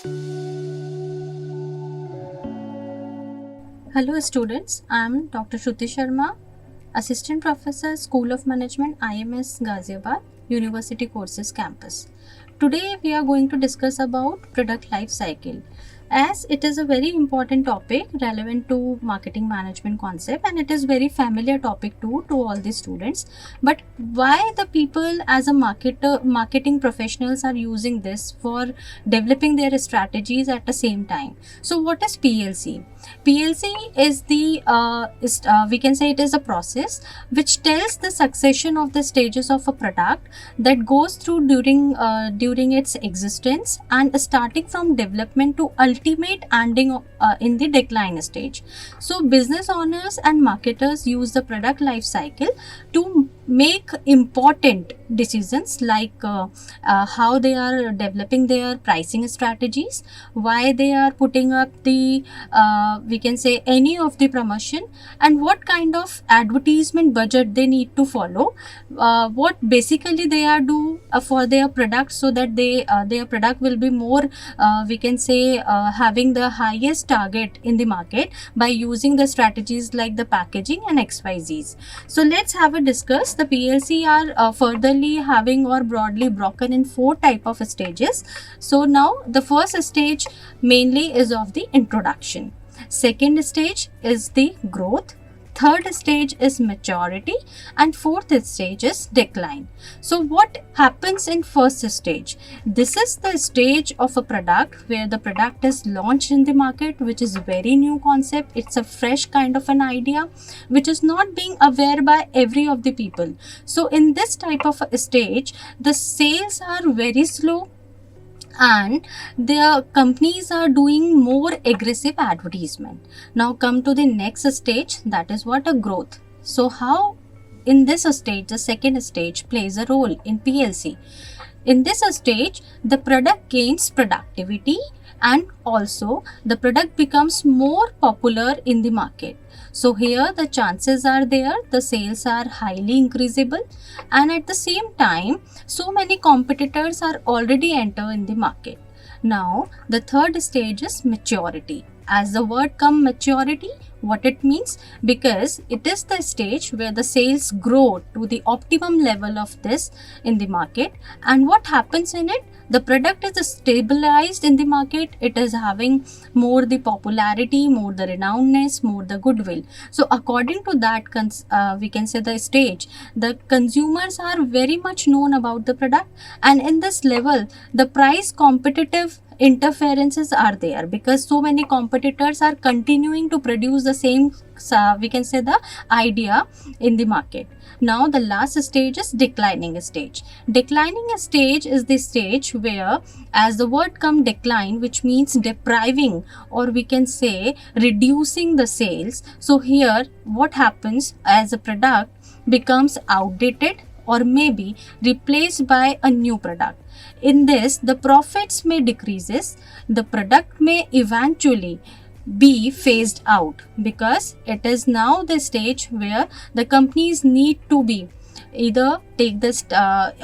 Hello students, I am Dr. Shruti Sharma, Assistant Professor, School of Management, IMS Ghaziabad, University Courses Campus. Today we are going to discuss about product life cycle, as it is a very important topic relevant to marketing management concept, and it is very familiar topic too to all the students. But why the people as a marketing professionals are using this for developing their strategies at the same time? So what is PLC? PLC is we can say it is a process which tells the succession of the stages of a product that goes through during its existence, and starting from development to ultimate ending in the decline stage. So business owners and marketers use the product life cycle to make important decisions like how they are developing their pricing strategies, why they are putting up the we can say any of the promotion, and what kind of advertisement budget they need to follow, what basically they are do for their product, so that their product will be more we can say having the highest target in the market by using the strategies like the packaging and XYZs. So let's have a discuss. The PLC are furtherly having or broadly broken in 4 type of stages. So now the first stage mainly is of the introduction. Second stage is the growth. Third stage is maturity, and fourth stage is decline. So what happens in first stage? This is the stage of a product where the product is launched in the market, which is very new concept. It's a fresh kind of an idea which is not being aware by every of the people. So in this type of a stage, the sales are very slow, and their companies are doing more aggressive advertisement. Now come to the next stage, that is what a growth. So how in this stage the second stage plays a role in PLC? In this stage, the product gains productivity, and also the product becomes more popular in the market. So here the chances are there, the sales are highly increasable, and at the same time so many competitors are already enter in the market. Now the third stage is maturity. As the word come maturity, what it means? Because it is the stage where the sales grow to the optimum level of this in the market. And what happens in it? The product is stabilized in the market. It is having more the popularity, more the renownedness, more the goodwill. So according to that, we can say the stage, the consumers are very much known about the product, and in this level, the price competitive interferences are there, because so many competitors are continuing to produce the same we can say the idea in the market. Now the last stage is declining stage. Declining stage is the stage where, as the word come decline, which means depriving, or we can say reducing the sales. So here what happens, as a product becomes outdated or maybe replaced by a new product. In this, the profits may decreases, the product may eventually be phased out, because it is now the stage where the companies need to be either take this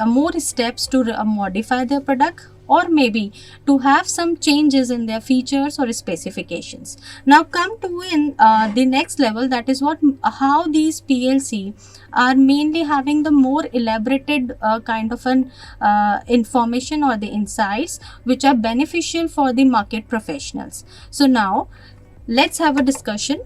more steps to modify their product, or maybe to have some changes in their features or specifications. Now come to in the next level, that is what how these PLC are mainly having the more elaborated kind of an information or the insights which are beneficial for the market professionals. So now let's have a discussion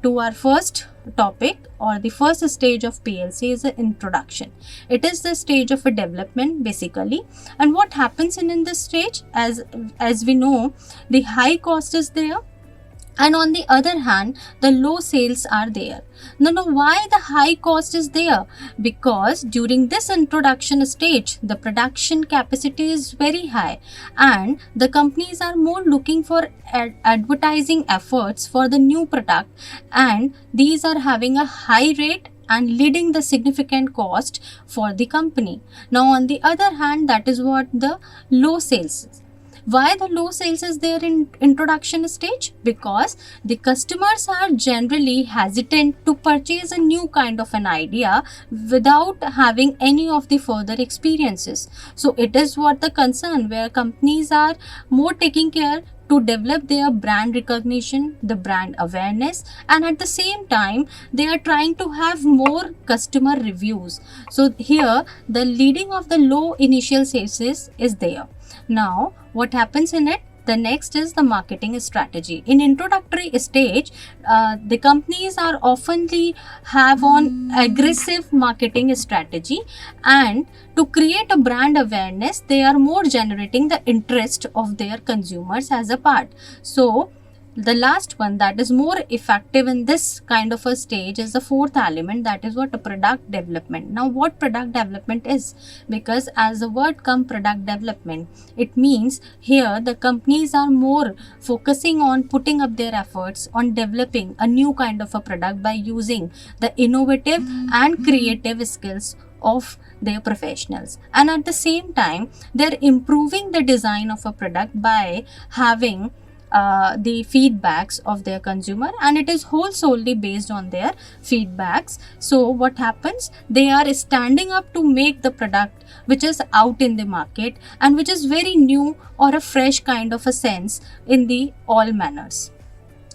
to our first topic, or the first stage of PLC is the introduction. It is the stage of a development basically. And what happens in this stage, as we know, the high cost is there, and on the other hand the low sales are there. Now why the high cost is there? Because during this introduction stage the production capacity is very high, and the companies are more looking for advertising efforts for the new product, and these are having a high rate and leading the significant cost for the company. Now on the other hand, that is what the low sales is. Why the low sales is there in introduction stage? Because the customers are generally hesitant to purchase a new kind of an idea without having any of the further experiences. So it is what the concern, where companies are more taking care to develop their brand recognition, the brand awareness, and at the same time they are trying to have more customer reviews. So here the leading of the low initial sales is there. Now what happens in it? The next is the marketing strategy. In introductory stage, the companies are oftenly have on aggressive marketing strategy, and to create a brand awareness, they are more generating the interest of their consumers as a part. So the last one that is more effective in this kind of a stage is the fourth element, that is what a product development. Now what product development is, because as the word come product development, it means here the companies are more focusing on putting up their efforts on developing a new kind of a product by using the innovative and creative skills of their professionals, and at the same time they're improving the design of a product by having the feedbacks of their consumer, and it is whole solely based on their feedbacks. So what happens, they are standing up to make the product which is out in the market and which is very new or a fresh kind of a sense in the all manners.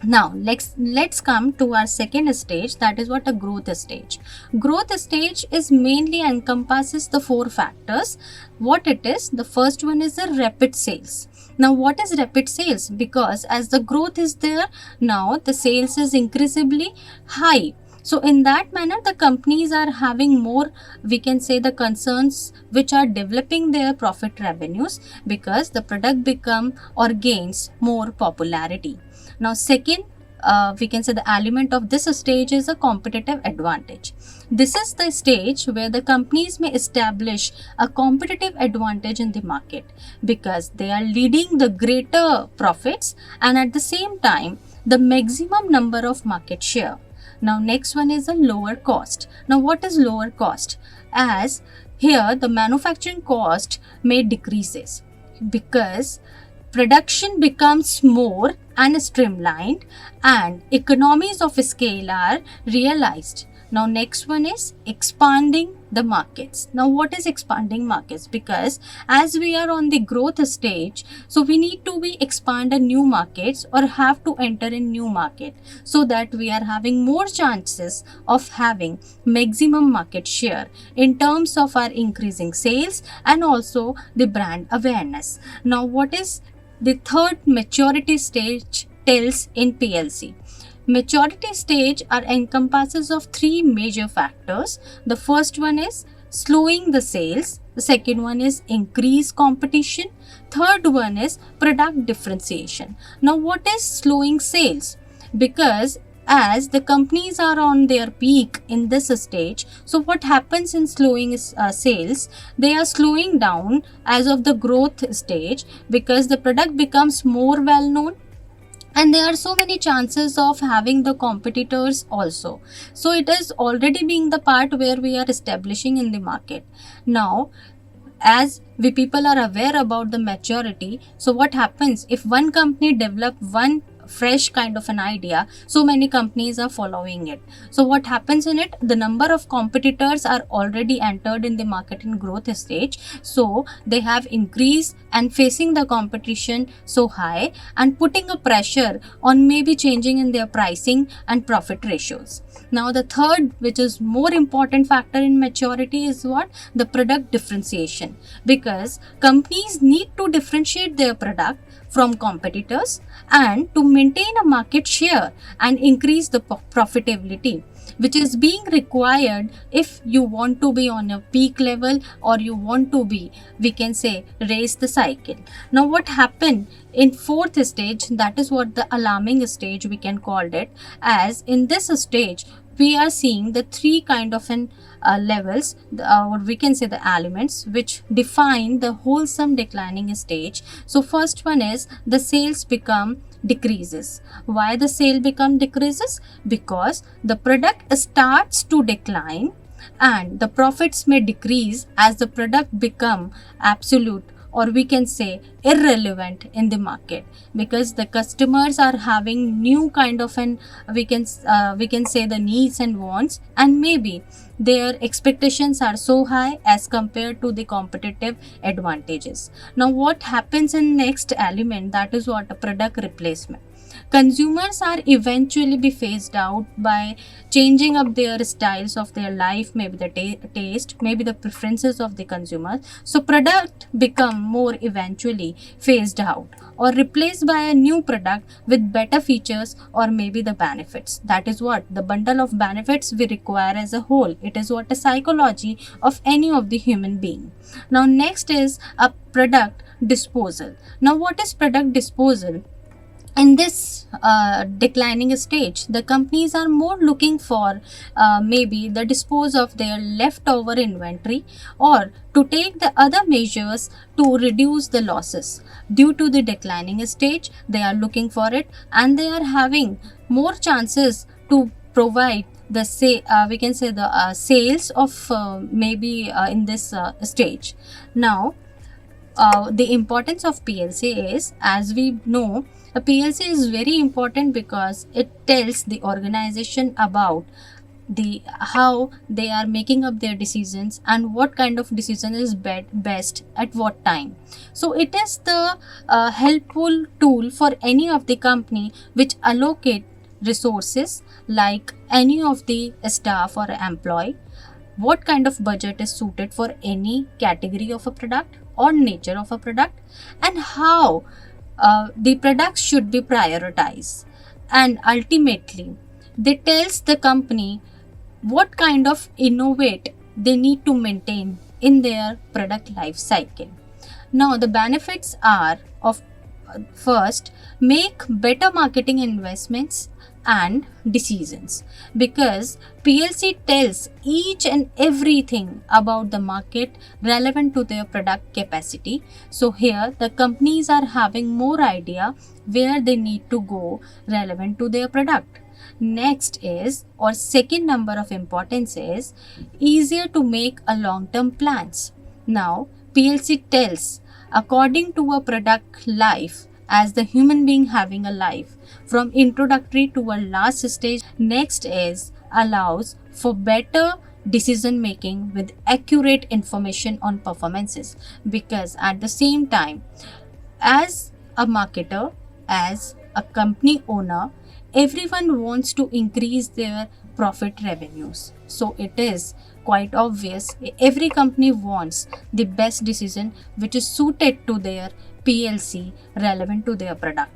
Now let's come to our second stage, that is what a growth stage. Growth stage is mainly encompasses the four factors. What it is, the first one is the rapid sales. Now what is rapid sales? Because as the growth is there, now the sales is increasingly high. So in that manner the companies are having more, we can say, the concerns which are developing their profit revenues, because the product become or gains more popularity. Now second, we can say the element of this stage is a competitive advantage. This is the stage where the companies may establish a competitive advantage in the market, because they are leading the greater profits and at the same time the maximum number of market share. Now next one is a lower cost. Now what is lower cost? As here the manufacturing cost may decreases, because production becomes more and streamlined and economies of scale are realized. Now next one is expanding the markets. Now what is expanding markets? Because as we are on the growth stage, so we need to be expand a new markets or have to enter in new market, so that we are having more chances of having maximum market share in terms of our increasing sales and also the brand awareness. Now what is the third maturity stage tells in PLC? Maturity stage are encompasses of three major factors. The first one is slowing the sales. The second one is increased competition. Third one is product differentiation. Now what is slowing sales? Because as the companies are on their peak in this stage, so what happens in slowing sales, they are slowing down as of the growth stage, because the product becomes more well known and there are so many chances of having the competitors also. So it is already being the part where we are establishing in the market. Now as we people are aware about the maturity, so what happens if one company develop one fresh kind of an idea, so many companies are following it. So what happens in it, the number of competitors are already entered in the market in growth stage, so they have increased and facing the competition so high and putting a pressure on maybe changing in their pricing and profit ratios. Now the third, which is more important factor in maturity, is what? The product differentiation, because companies need to differentiate their product from competitors and to maintain a market share and increase the profitability, which is being required if you want to be on a peak level or you want to be, we can say, raise the cycle. Now what happened in fourth stage, that is what the alarming stage we can call it, as in this stage we are seeing the three kind of an levels, or we can say the elements which define the wholesome declining stage. So first one is the sales become decreases. Why the sale become decreases? Because the product starts to decline and the profits may decrease as the product become absolute or we can say irrelevant in the market, because the customers are having new kind of an we can say the needs and wants, and maybe their expectations are so high as compared to the competitive advantages. Now what happens in next element, that is what a product replacement. Consumers are eventually be phased out by changing up their styles of their life, maybe the taste, maybe the preferences of the consumers. So product become more eventually phased out or replaced by a new product with better features or maybe the benefits. That is what the bundle of benefits we require as a whole. It is what a psychology of any of the human being. Now next is a product disposal. Now what is product disposal? In this declining stage, the companies are more looking for maybe the dispose of their leftover inventory, or to take the other measures to reduce the losses. Due to the declining stage, they are looking for it, and they are having more chances to provide the we can say the sales of maybe in this stage. Now the importance of PLC is, as we know, a PLC is very important because it tells the organization about the how they are making up their decisions and what kind of decision is best at what time. So it is the helpful tool for any of the company which allocate resources, like any of the staff or employee, what kind of budget is suited for any category of a product or nature of a product, and how the products should be prioritized. And ultimately they tells the company what kind of innovate they need to maintain in their product life cycle. Now the benefits are of first, make better marketing investments and decisions, because PLC tells each and everything about the market relevant to their product capacity. So here the companies are having more idea where they need to go relevant to their product. Next is, or second number of importance is, easier to make a long-term plans. Now PLC tells according to a product life, as the human being having a life from introductory to a last stage. Next is allows for better decision making with accurate information on performances, because at the same time, as a marketer, as a company owner, everyone wants to increase their profit revenues. So it is quite obvious every company wants the best decision which is suited to their PLC relevant to their product.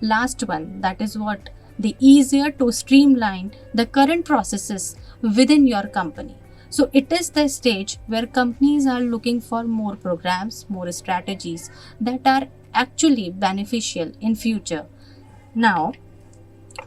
Last one, that is what the easier to streamline the current processes within your company. So it is the stage where companies are looking for more programs, more strategies that are actually beneficial in future. Now,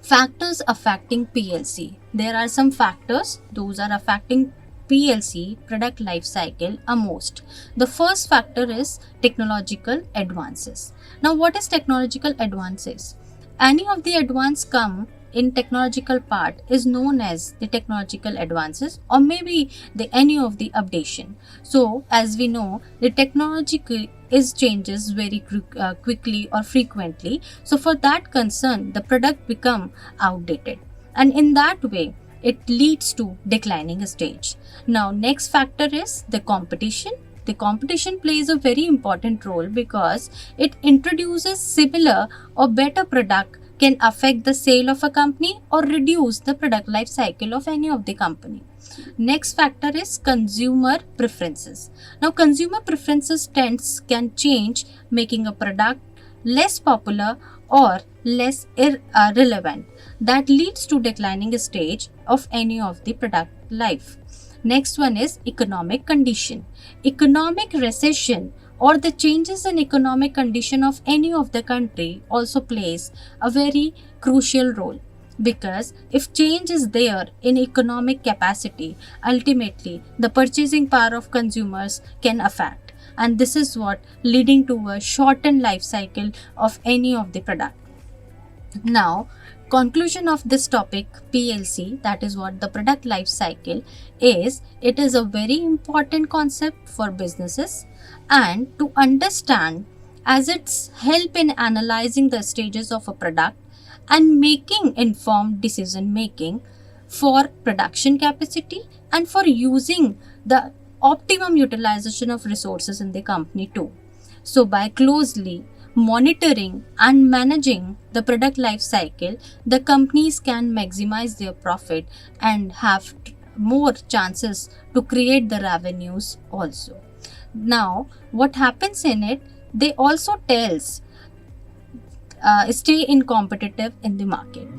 factors affecting PLC. There are some factors, those are affecting PLC product life cycle are most. The first factor is technological advances. Now what is technological advances? Any of the advance come in technological part is known as the technological advances, or maybe the any of the updation. So as we know, the technology is changes very quickly or frequently. So for that concern, the product become outdated, and in that way it leads to declining stage. Now next factor is the competition. The competition plays a very important role because it introduces similar or better product can affect the sale of a company or reduce the product life cycle of any of the company. Next factor is consumer preferences. Now consumer preferences can change, making a product less popular or less relevant. That leads to declining stage of any of the product life. Next one is economic condition. Economic recession or the changes in economic condition of any of the country also plays a very crucial role, because if change is there in economic capacity, ultimately the purchasing power of consumers can affect, and this is what leading to a shortened life cycle of any of the product. Now conclusion of this topic, PLC, that is what the product life cycle is, it is a very important concept for businesses, and to understand as it's help in analyzing the stages of a product and making informed decision making for production capacity and for using the optimum utilization of resources in the company too. So by closely monitoring and managing the product life cycle, the companies can maximize their profit and have more chances to create the revenues also. Now what happens in it, they also tells stay in competitive in the market.